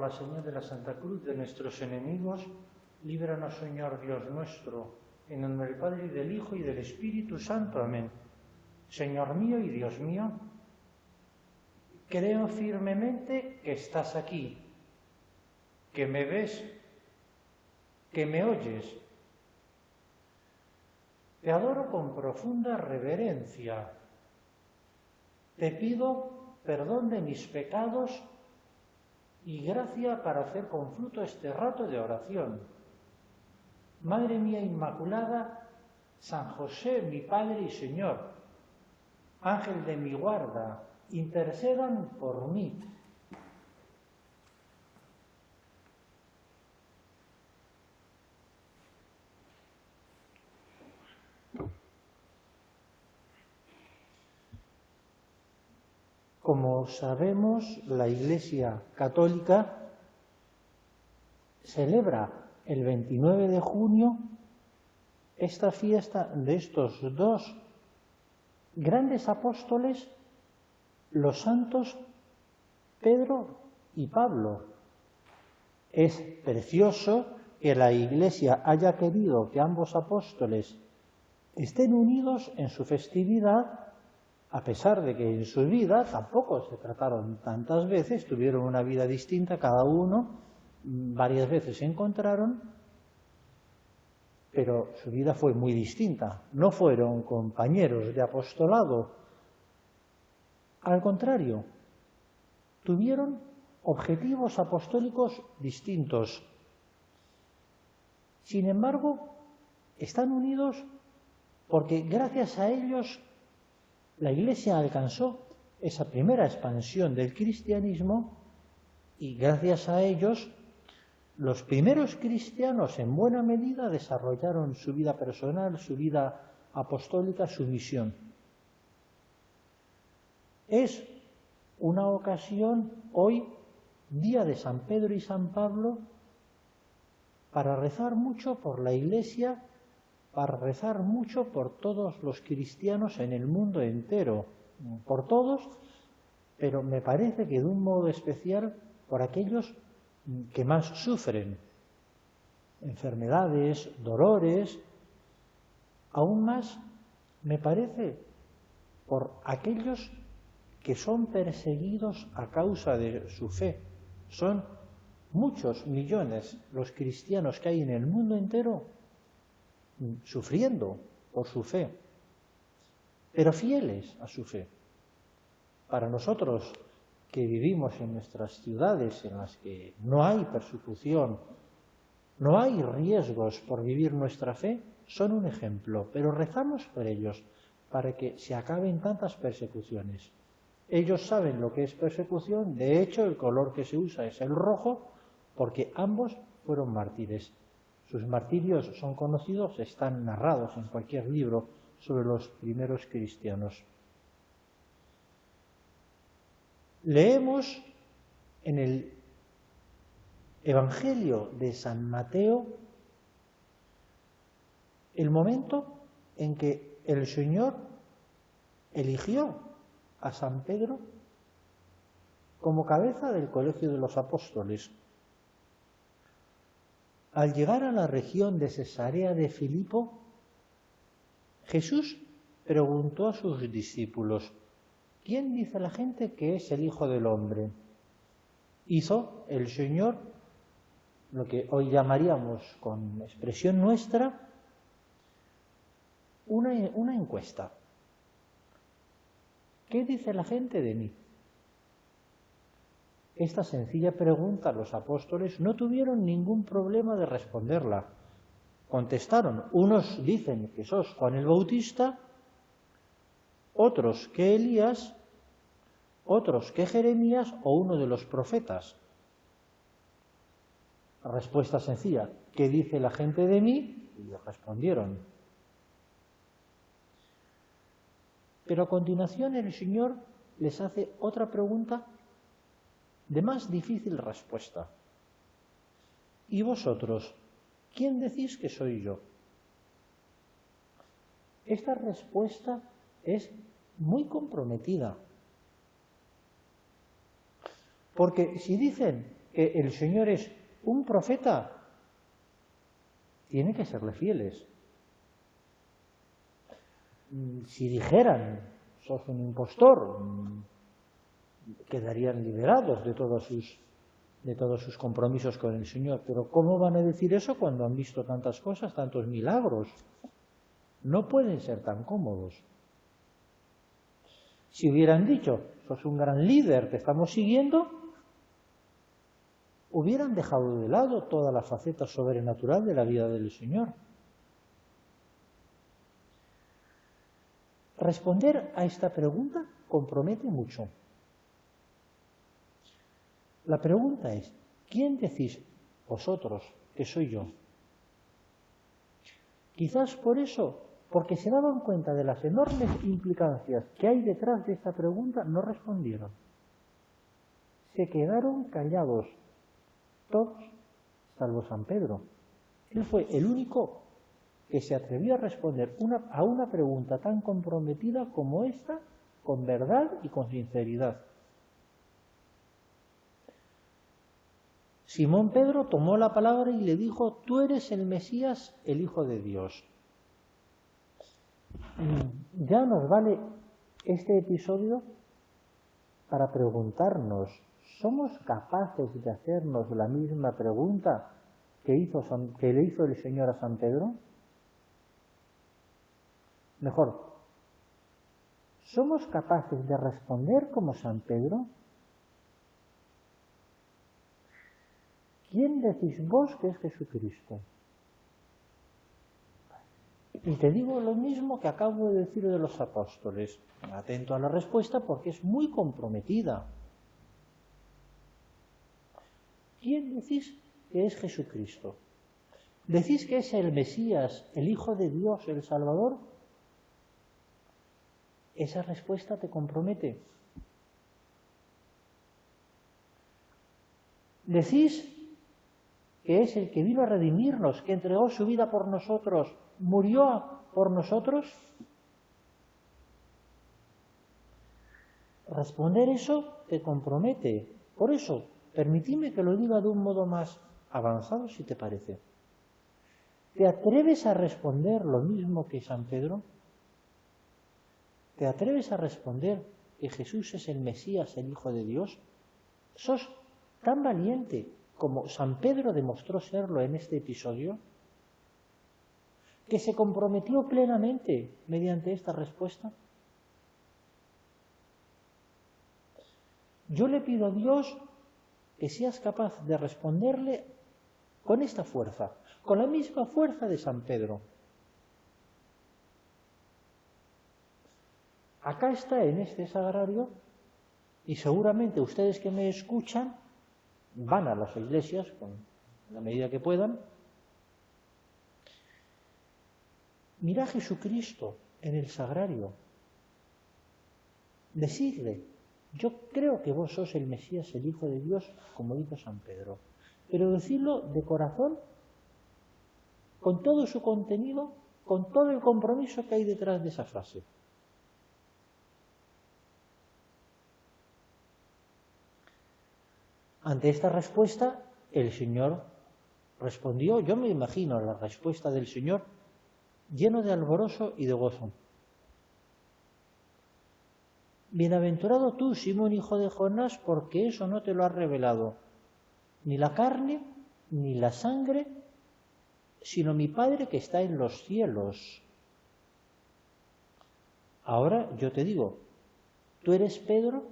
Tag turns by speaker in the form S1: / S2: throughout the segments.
S1: la señal de la Santa Cruz de nuestros enemigos, líbranos, Señor Dios nuestro, en el nombre del Padre, y del Hijo, y del Espíritu Santo. Amén. Señor mío y Dios mío, creo firmemente que estás aquí, que me ves, que me oyes. Te adoro con profunda reverencia. Te pido perdón de mis pecados y gracia para hacer con fruto este rato de oración. Madre mía Inmaculada, San José, mi Padre y Señor, Ángel de mi guarda, intercedan por mí. Como sabemos, la Iglesia Católica celebra el 29 de junio esta fiesta de estos dos grandes apóstoles, los santos Pedro y Pablo. Es precioso que la Iglesia haya querido que ambos apóstoles estén unidos en su festividad, a pesar de que en su vida tampoco se trataron tantas veces, tuvieron una vida distinta cada uno, varias veces se encontraron, pero su vida fue muy distinta. No fueron compañeros de apostolado. Al contrario, tuvieron objetivos apostólicos distintos. Sin embargo, están unidos porque gracias a ellos la Iglesia alcanzó esa primera expansión del cristianismo y gracias a ellos los primeros cristianos en buena medida desarrollaron su vida personal, su vida apostólica, su misión. Es una ocasión hoy, día de San Pedro y San Pablo, para rezar mucho por la Iglesia, para rezar mucho por todos los cristianos en el mundo entero, por todos, pero me parece que de un modo especial por aquellos que más sufren enfermedades, dolores, aún más me parece por aquellos que son perseguidos a causa de su fe. Son muchos millones los cristianos que hay en el mundo entero sufriendo por su fe, pero fieles a su fe. Para nosotros que vivimos en nuestras ciudades en las que no hay persecución, no hay riesgos por vivir nuestra fe, son un ejemplo, pero rezamos por ellos para que se acaben tantas persecuciones. Ellos saben lo que es persecución, de hecho el color que se usa es el rojo, porque ambos fueron mártires. Sus martirios son conocidos, están narrados en cualquier libro sobre los primeros cristianos. Leemos en el Evangelio de San Mateo el momento en que el Señor eligió a San Pedro como cabeza del colegio de los apóstoles. Al llegar a la región de Cesarea de Filipo, Jesús preguntó a sus discípulos: ¿quién dice la gente que es el Hijo del Hombre? Hizo el Señor lo que hoy llamaríamos, con expresión nuestra, una encuesta. ¿Qué dice la gente de mí? Esta sencilla pregunta los apóstoles no tuvieron ningún problema de responderla. Contestaron: unos dicen que sos Juan el Bautista, otros que Elías, otros que Jeremías o uno de los profetas. Respuesta sencilla: ¿qué dice la gente de mí? Y respondieron. Pero a continuación el Señor les hace otra pregunta de más difícil respuesta. ¿Y vosotros, quién decís que soy yo? Esta respuesta es muy comprometida. Porque si dicen que el Señor es un profeta, tienen que serle fieles. Si dijeran, sos un impostor, quedarían liberados de todos sus compromisos con el Señor. Pero ¿cómo van a decir eso cuando han visto tantas cosas, tantos milagros? No pueden ser tan cómodos. Si hubieran dicho, sos un gran líder, te estamos siguiendo, hubieran dejado de lado toda la faceta sobrenatural de la vida del Señor. Responder a esta pregunta compromete mucho. La pregunta es, ¿quién decís vosotros que soy yo? Quizás por eso, porque se daban cuenta de las enormes implicancias que hay detrás de esta pregunta, no respondieron. Se quedaron callados, todos, salvo San Pedro. Él fue el único que se atrevió a responder a una pregunta tan comprometida como esta, con verdad y con sinceridad. Simón Pedro tomó la palabra y le dijo, tú eres el Mesías, el Hijo de Dios. Ya nos vale este episodio para preguntarnos, ¿somos capaces de hacernos la misma pregunta que le hizo el Señor a San Pedro? Mejor, ¿somos capaces de responder como San Pedro? ¿Quién decís vos que es Jesucristo? Y te digo lo mismo que acabo de decir de los apóstoles. Atento a la respuesta porque es muy comprometida. ¿Quién decís que es Jesucristo? ¿Decís que es el Mesías, el Hijo de Dios, el Salvador? Esa respuesta te compromete. ¿Decís que es el que vino a redimirnos, que entregó su vida por nosotros, murió por nosotros? Responder eso te compromete. Por eso, permitidme que lo diga de un modo más avanzado, si te parece. ¿Te atreves a responder lo mismo que San Pedro? ¿Te atreves a responder que Jesús es el Mesías, el Hijo de Dios? ¿Sos tan valiente como San Pedro demostró serlo en este episodio, que se comprometió plenamente mediante esta respuesta? Yo le pido a Dios que seas capaz de responderle con esta fuerza, con la misma fuerza de San Pedro. Acá está en este sagrario, y seguramente ustedes que me escuchan van a las iglesias, con la medida que puedan. Mira a Jesucristo en el sagrario. Decidle, yo creo que vos sos el Mesías, el Hijo de Dios, como dijo San Pedro. Pero decirlo de corazón, con todo su contenido, con todo el compromiso que hay detrás de esa frase. Ante esta respuesta, el Señor respondió, yo me imagino la respuesta del Señor, lleno de alborozo y de gozo. Bienaventurado tú, Simón, hijo de Jonás, porque eso no te lo ha revelado ni la carne, ni la sangre, sino mi Padre que está en los cielos. Ahora yo te digo, tú eres Pedro,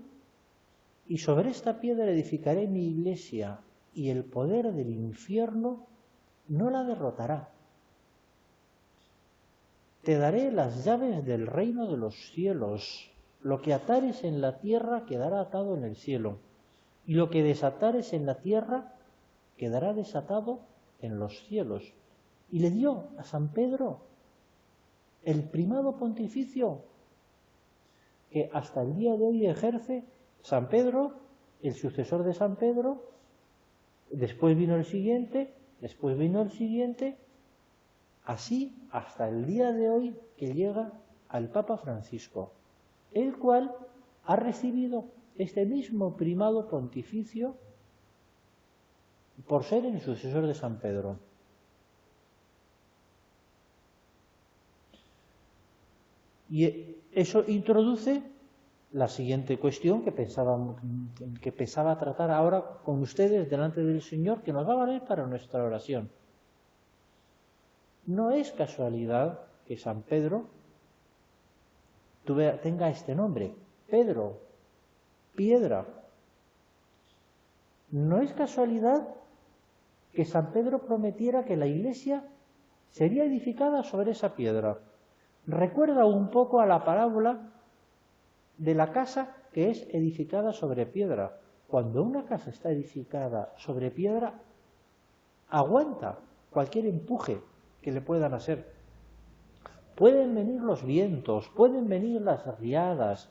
S1: y sobre esta piedra edificaré mi iglesia, y el poder del infierno no la derrotará. Te daré las llaves del reino de los cielos. Lo que atares en la tierra quedará atado en el cielo, y lo que desatares en la tierra quedará desatado en los cielos. Y le dio a San Pedro el primado pontificio que hasta el día de hoy ejerce San Pedro, el sucesor de San Pedro, después vino el siguiente, después vino el siguiente, así hasta el día de hoy que llega al Papa Francisco, el cual ha recibido este mismo primado pontificio por ser el sucesor de San Pedro. Y eso introduce la siguiente cuestión que pensaba tratar ahora con ustedes delante del Señor, que nos va a valer para nuestra oración. No es casualidad que San Pedro tenga este nombre, Pedro, piedra. No es casualidad que San Pedro prometiera que la iglesia sería edificada sobre esa piedra. Recuerda un poco a la parábola de la casa que es edificada sobre piedra. Cuando una casa está edificada sobre piedra, aguanta cualquier empuje que le puedan hacer. Pueden venir los vientos, pueden venir las riadas,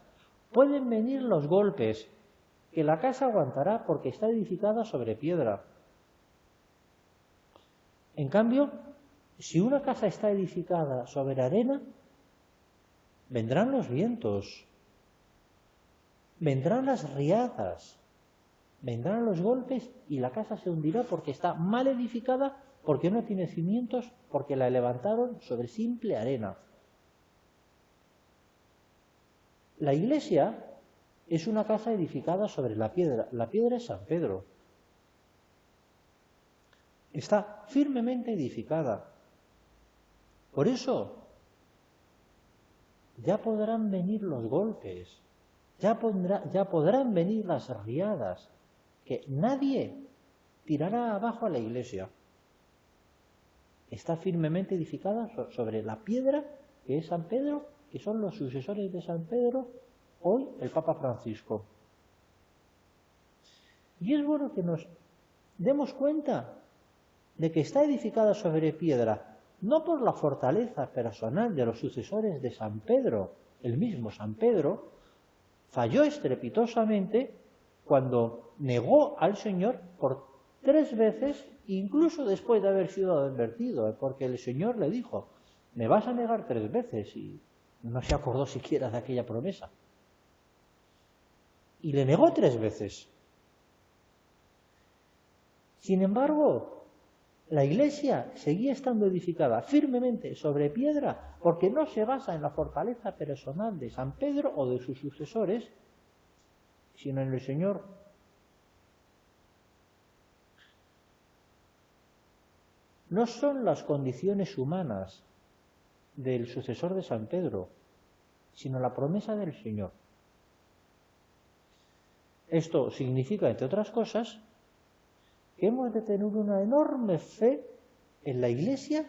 S1: pueden venir los golpes, que la casa aguantará porque está edificada sobre piedra. En cambio, si una casa está edificada sobre arena, vendrán los vientos, vendrán las riadas, vendrán los golpes y la casa se hundirá porque está mal edificada, porque no tiene cimientos, porque la levantaron sobre simple arena. La iglesia es una casa edificada sobre la piedra. La piedra es San Pedro. Está firmemente edificada. Por eso, ya podrán venir los golpes, ya podrán venir las riadas, que nadie tirará abajo a la iglesia. Está firmemente edificada sobre la piedra que es San Pedro, que son los sucesores de San Pedro, hoy el Papa Francisco. Y es bueno que nos demos cuenta de que está edificada sobre piedra, no por la fortaleza personal de los sucesores de San Pedro. El mismo San Pedro falló estrepitosamente cuando negó al Señor por 3 veces, incluso después de haber sido advertido, porque el Señor le dijo, me vas a negar 3 veces, y no se acordó siquiera de aquella promesa. Y le negó 3 veces. Sin embargo, la iglesia seguía estando edificada firmemente sobre piedra porque no se basa en la fortaleza personal de San Pedro o de sus sucesores, sino en el Señor. No son las condiciones humanas del sucesor de San Pedro, sino la promesa del Señor. Esto significa, entre otras cosas, que hemos de tener una enorme fe en la Iglesia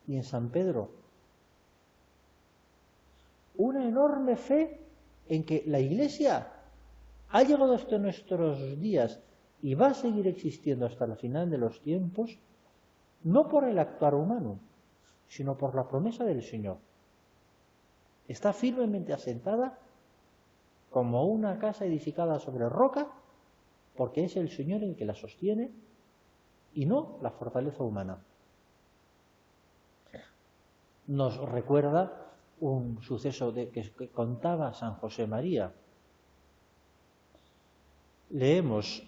S1: y en San Pedro. Una enorme fe en que la Iglesia ha llegado hasta nuestros días y va a seguir existiendo hasta el final de los tiempos, no por el actuar humano, sino por la promesa del Señor. Está firmemente asentada como una casa edificada sobre roca, porque es el Señor el que la sostiene y no la fortaleza humana. Nos recuerda un suceso que contaba San José María. Leemos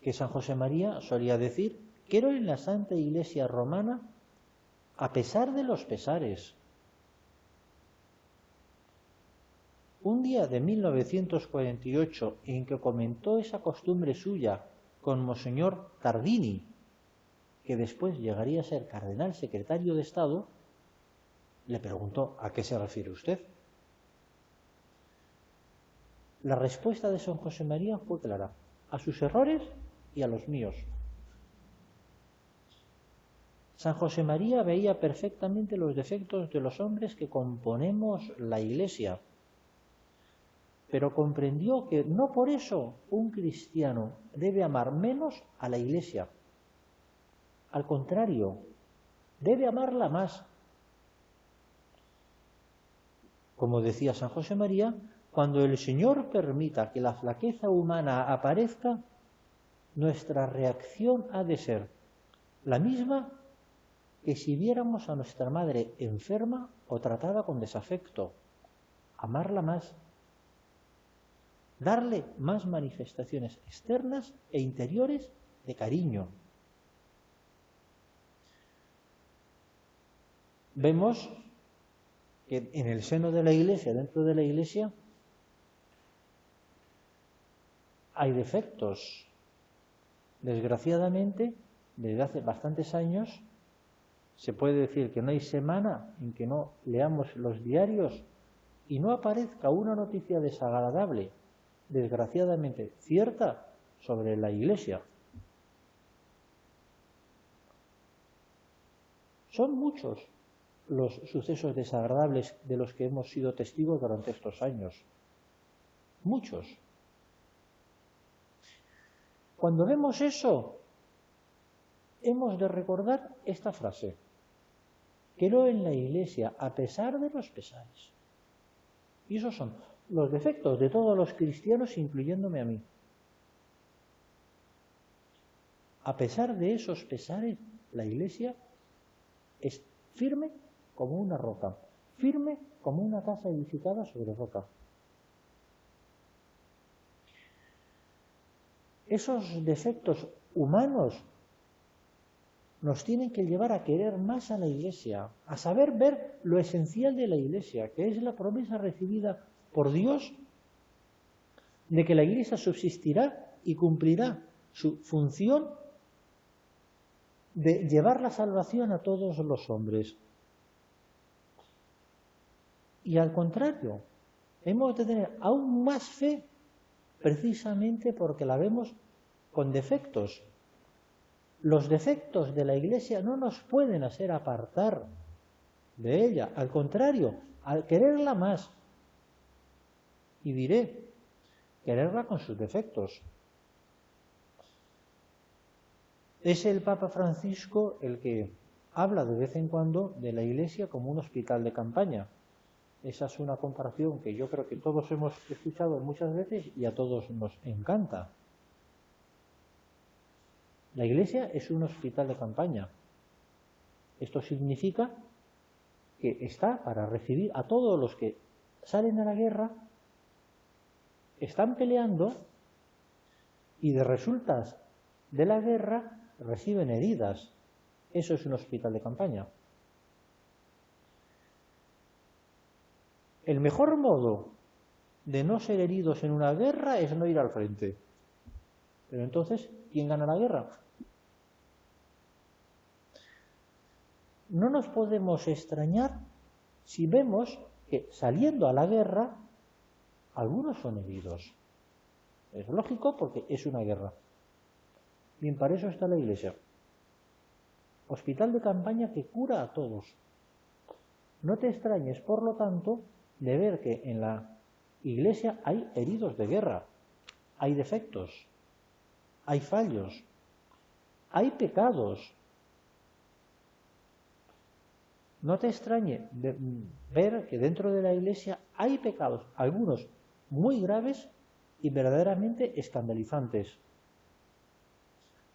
S1: que San José María solía decir: quiero en la Santa Iglesia Romana a pesar de los pesares. Un día de 1948, en que comentó esa costumbre suya con Monseñor Tardini, que después llegaría a ser cardenal secretario de Estado, le preguntó: ¿a qué se refiere usted? La respuesta de San José María fue clara: a sus errores y a los míos. San José María veía perfectamente los defectos de los hombres que componemos la Iglesia, pero comprendió que no por eso un cristiano debe amar menos a la Iglesia. Al contrario, debe amarla más. Como decía San José María, cuando el Señor permita que la flaqueza humana aparezca, nuestra reacción ha de ser la misma que si viéramos a nuestra madre enferma o tratada con desafecto: amarla más. darle más manifestaciones externas e interiores de cariño. Vemos que en el seno de la Iglesia, dentro de la Iglesia, hay defectos. Desgraciadamente, desde hace bastantes años, se puede decir que no hay semana en que no leamos los diarios y no aparezca una noticia desagradable, desgraciadamente cierta, sobre la Iglesia. Son muchos los sucesos desagradables de los que hemos sido testigos durante estos años. Muchos. Cuando vemos eso, hemos de recordar esta frase: creo en la Iglesia a pesar de los pesares. Y esos son los defectos de todos los cristianos, incluyéndome a mí. A pesar de esos pesares, la Iglesia es firme como una roca, firme como una casa edificada sobre roca. Esos defectos humanos nos tienen que llevar a querer más a la Iglesia, a saber ver lo esencial de la Iglesia, que es la promesa recibida por Dios de que la Iglesia subsistirá y cumplirá su función de llevar la salvación a todos los hombres. Y al contrario, hemos de tener aún más fe precisamente porque la vemos con defectos. Los defectos de la Iglesia no nos pueden hacer apartar de ella. Al contrario, al quererla más, y diré, quererla con sus defectos. Es el Papa Francisco el que habla de vez en cuando de la Iglesia como un hospital de campaña. Esa es una comparación que yo creo que todos hemos escuchado muchas veces y a todos nos encanta. La Iglesia es un hospital de campaña. Esto significa que está para recibir a todos los que salen a la guerra, están peleando y de resultas de la guerra reciben heridas. Eso es un hospital de campaña. El mejor modo de no ser heridos en una guerra es no ir al frente. Pero entonces, ¿quién gana la guerra? No nos podemos extrañar si vemos que saliendo a la guerra, algunos son heridos. Es lógico porque es una guerra. Bien, para eso está la Iglesia. Hospital de campaña que cura a todos. No te extrañes, por lo tanto, de ver que en la Iglesia hay heridos de guerra, hay defectos, hay fallos, hay pecados. No te extrañe ver que dentro de la Iglesia hay pecados, algunos muy graves y verdaderamente escandalizantes.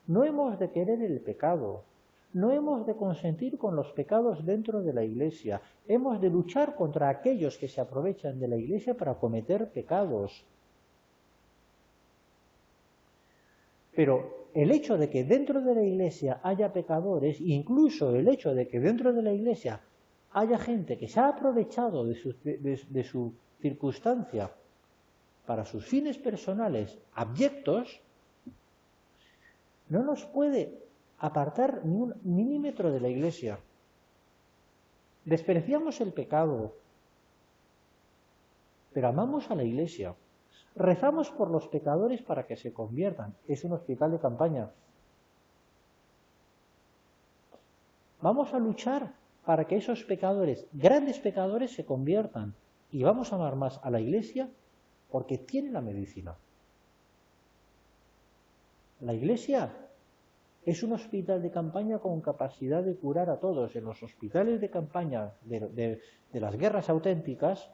S1: No hemos de querer el pecado, no hemos de consentir con los pecados dentro de la Iglesia, hemos de luchar contra aquellos que se aprovechan de la Iglesia para cometer pecados. Pero el hecho de que dentro de la Iglesia haya pecadores, incluso el hecho de que dentro de la Iglesia haya gente que se ha aprovechado de su circunstancia para sus fines personales abyectos, no nos puede apartar ni un milímetro de la Iglesia. Despreciamos el pecado, pero amamos a la Iglesia. Rezamos por los pecadores para que se conviertan. Es un hospital de campaña. Vamos a luchar para que esos pecadores, grandes pecadores, se conviertan. Y vamos a amar más a la Iglesia porque tiene la medicina. La Iglesia es un hospital de campaña con capacidad de curar a todos. En los hospitales de campaña de las guerras auténticas,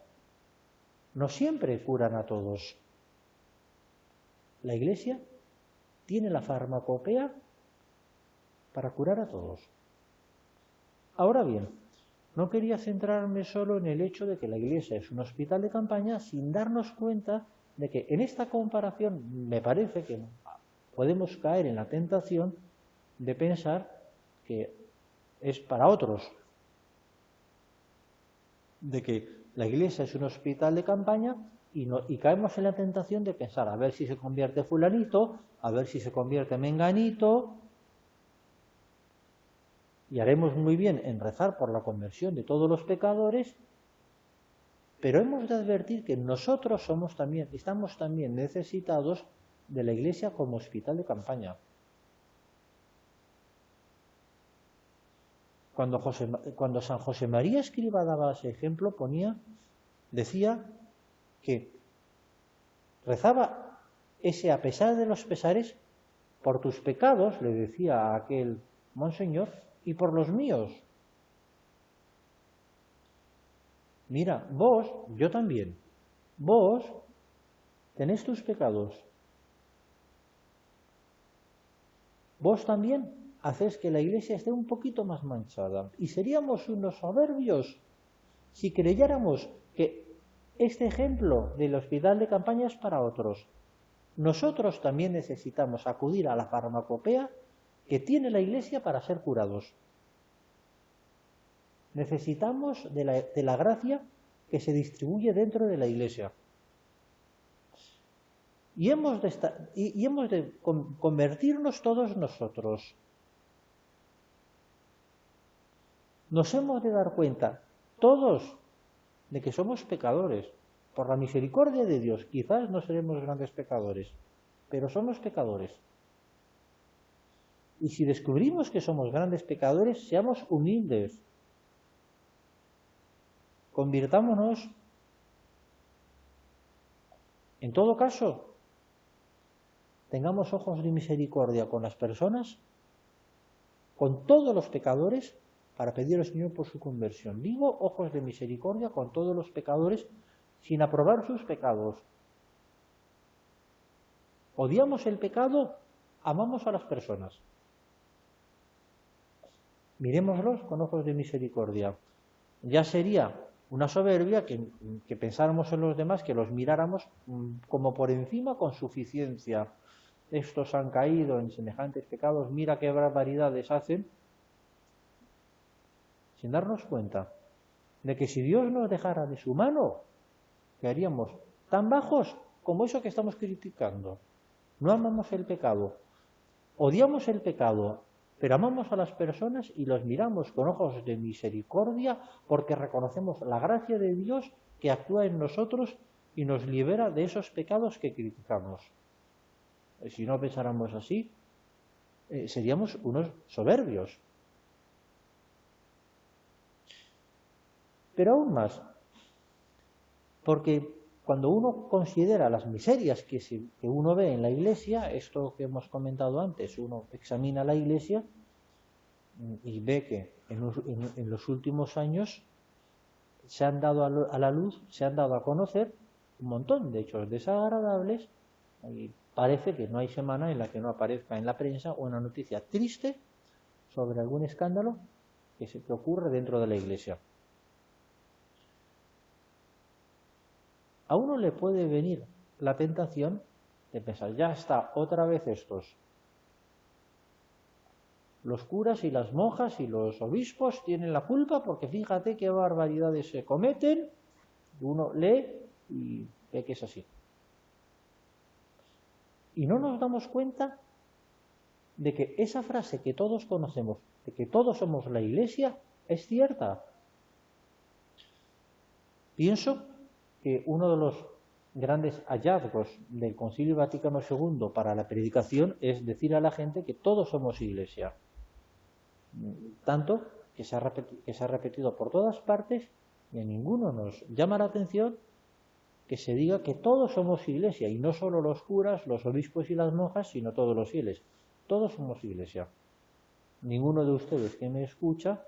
S1: no siempre curan a todos. La Iglesia tiene la farmacopea para curar a todos. Ahora bien, no quería centrarme solo en el hecho de que la Iglesia es un hospital de campaña sin darnos cuenta de que en esta comparación me parece que podemos caer en la tentación de pensar que es para otros, de que la iglesia es un hospital de campaña y caemos en la tentación de pensar a ver si se convierte fulanito, a ver si se convierte menganito, y haremos muy bien en rezar por la conversión de todos los pecadores, pero hemos de advertir que nosotros estamos también necesitados de la iglesia como hospital de campaña. Cuando San José María Escriba daba ese ejemplo, decía que rezaba ese a pesar de los pesares, por tus pecados, le decía a aquel monseñor, y por los míos. Mira, vos, yo también, vos tenés tus pecados. Vos también hacéis que la iglesia esté un poquito más manchada. Y seríamos unos soberbios si creyéramos que este ejemplo del hospital de campaña es para otros. Nosotros también necesitamos acudir a la farmacopea que tiene la iglesia para ser curados. Necesitamos de la gracia que se distribuye dentro de la iglesia. Y hemos de convertirnos todos nosotros. Nos hemos de dar cuenta, todos, de que somos pecadores. Por la misericordia de Dios, quizás no seremos grandes pecadores, pero somos pecadores. Y si descubrimos que somos grandes pecadores, seamos humildes. Convirtámonos. En todo caso, tengamos ojos de misericordia con las personas, con todos los pecadores, para pedir al Señor por su conversión. Digo ojos de misericordia con todos los pecadores, sin aprobar sus pecados. Odiamos el pecado, amamos a las personas. Mirémoslos con ojos de misericordia. Ya sería una soberbia que pensáramos en los demás, que los miráramos como por encima con suficiencia. Estos han caído en semejantes pecados, mira qué barbaridades hacen, sin darnos cuenta de que si Dios nos dejara de su mano, quedaríamos tan bajos como eso que estamos criticando. No amamos el pecado, odiamos el pecado, pero amamos a las personas y los miramos con ojos de misericordia porque reconocemos la gracia de Dios que actúa en nosotros y nos libera de esos pecados que criticamos. Si no pensáramos así, seríamos unos soberbios. Pero aún más, porque cuando uno considera las miserias que uno ve en la iglesia, esto que hemos comentado antes, uno examina la iglesia y ve que en los últimos años se han dado a la luz, se han dado a conocer un montón de hechos desagradables, y parece que no hay semana en la que no aparezca en la prensa una noticia triste sobre algún escándalo que ocurre dentro de la iglesia. A uno le puede venir la tentación de pensar, ya está, otra vez estos. Los curas y las monjas y los obispos tienen la culpa porque fíjate qué barbaridades se cometen. Uno lee y ve que es así. Y no nos damos cuenta de que esa frase que todos conocemos, de que todos somos la iglesia, es cierta. Pienso que uno de los grandes hallazgos del Concilio Vaticano II para la predicación es decir a la gente que todos somos iglesia. Tanto que se ha repetido por todas partes y a ninguno nos llama la atención que se diga que todos somos iglesia, y no solo los curas, los obispos y las monjas, sino todos los fieles. Todos somos iglesia. Ninguno de ustedes que me escucha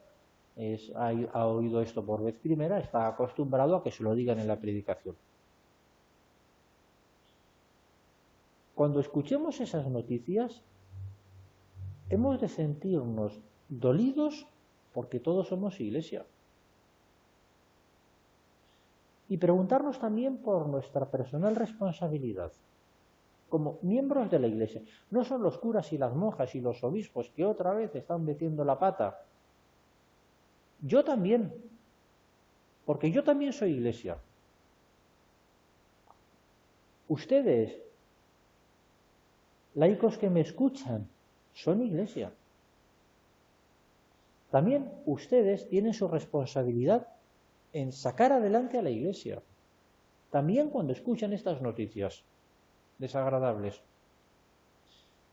S1: ha oído esto por vez primera, está acostumbrado a que se lo digan en la predicación. Cuando escuchemos esas noticias, hemos de sentirnos dolidos porque todos somos iglesia. y preguntarnos también por nuestra personal responsabilidad como miembros de la Iglesia. No son los curas y las monjas y los obispos que otra vez están metiendo la pata. Yo también, porque yo también soy Iglesia. Ustedes, laicos que me escuchan, son Iglesia. También ustedes tienen su responsabilidad en sacar adelante a la Iglesia. También cuando escuchan estas noticias desagradables.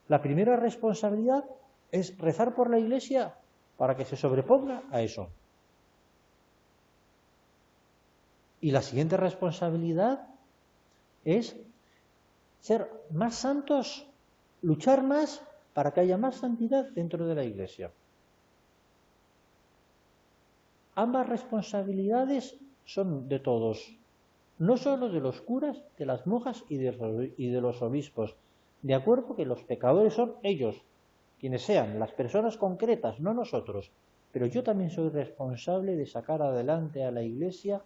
S1: La primera responsabilidad es rezar por la Iglesia para que se sobreponga a eso. Y la siguiente responsabilidad es ser más santos, luchar más para que haya más santidad dentro de la Iglesia. Ambas responsabilidades son de todos, no solo de los curas, de las monjas y de los obispos, de acuerdo que los pecadores son ellos, quienes sean, las personas concretas, no nosotros. Pero yo también soy responsable de sacar adelante a la Iglesia,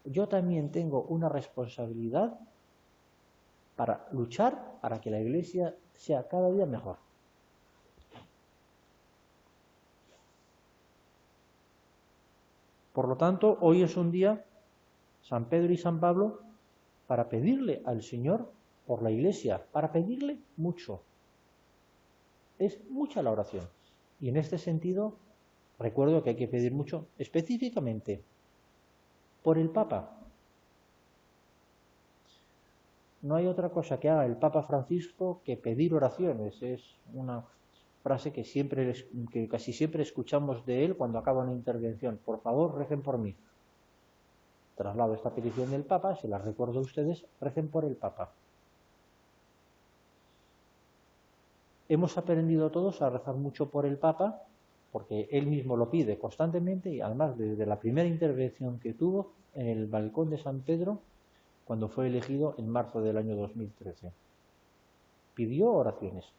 S1: yo también tengo una responsabilidad para luchar para que la Iglesia sea cada día mejor. Por lo tanto, hoy es un día, San Pedro y San Pablo, para pedirle al Señor por la Iglesia, para pedirle mucho. Es mucha la oración. Y en este sentido, recuerdo que hay que pedir mucho, específicamente, por el Papa. No hay otra cosa que haga el Papa Francisco que pedir oraciones. Es una frase que casi siempre escuchamos de él cuando acaba una intervención. Por favor, recen por mí. Traslado esta petición del Papa, se la recuerdo a ustedes, recen por el Papa. Hemos aprendido todos a rezar mucho por el Papa, porque él mismo lo pide constantemente y además desde la primera intervención que tuvo en el balcón de San Pedro, cuando fue elegido en marzo del año 2013. Pidió oraciones.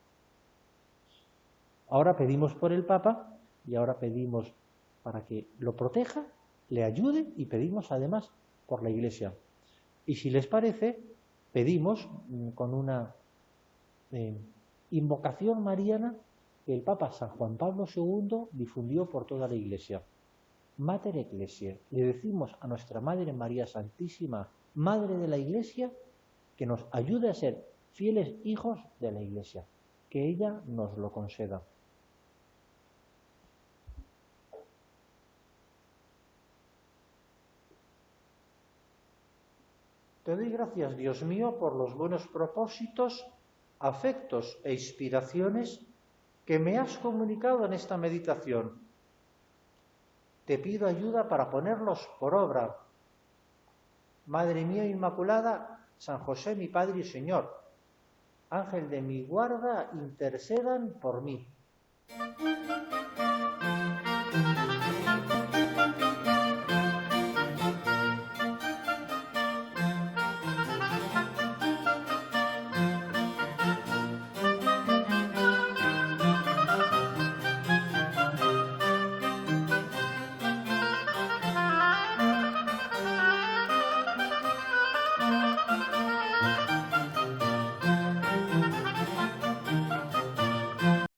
S1: Ahora pedimos por el Papa y ahora pedimos para que lo proteja, le ayude y pedimos además por la Iglesia. Y si les parece, pedimos con una invocación mariana que el Papa San Juan Pablo II difundió por toda la Iglesia. Mater Ecclesiae, le decimos a nuestra Madre María Santísima, Madre de la Iglesia, que nos ayude a ser fieles hijos de la Iglesia, que ella nos lo conceda. Te doy gracias, Dios mío, por los buenos propósitos, afectos e inspiraciones que me has comunicado en esta meditación. Te pido ayuda para ponerlos por obra. Madre mía Inmaculada, San José, mi Padre y Señor, Ángel de mi guarda, intercedan por mí.